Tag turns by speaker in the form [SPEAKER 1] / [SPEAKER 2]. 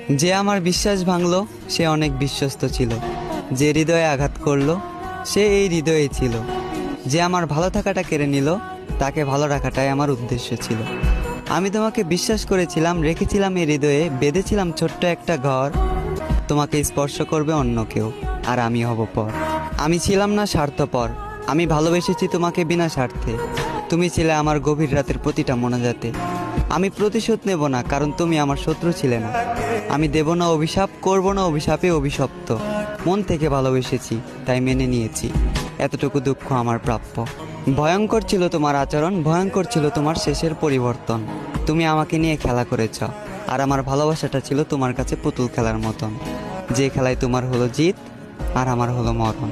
[SPEAKER 1] যে আমার বিশ্বাস ভাঙলো সে অনেক বিশ্বস্ত ছিল, যে হৃদয়ে আঘাত করলো সে এই হৃদয়ে ছিল, যে আমার ভালো থাকাটা কেড়ে নিল তাকে ভালো রাখাটাই আমার উদ্দেশ্য ছিল। আমি তোমাকে বিশ্বাস করেছিলাম, রেখেছিলাম এই হৃদয়ে, বেঁধেছিলাম ছোট্ট একটা ঘর। তোমাকে স্পর্শ করবে অন্য কেউ, আর আমি হব পর। আমি ছিলাম না স্বার্থপর, আমি ভালোবেসেছি তোমাকে বিনা স্বার্থে। তুমি ছিলে আমার গভীর রাতের প্রতিটা মোনাজাতে। আমি প্রতিশোধ নেব না, কারণ তুমি আমার শত্রু ছিলে না। আমি দেব না অভিশাপ, করব না অভিশাপে অভিশপ্ত। মন থেকে ভালোবেসেছি, তাই মেনে নিয়েছি। এতটুকু দুঃখ আমার প্রাপ্য। ভয়ঙ্কর ছিল তোমার আচরণ, ভয়ঙ্কর ছিল তোমার শেষের পরিবর্তন। তুমি আমাকে নিয়ে খেলা করেছ, আর আমার ভালোবাসাটা ছিল তোমার কাছে পুতুল খেলার মতন, যে খেলায় তোমার হলো জিত আর আমার হলো মরণ।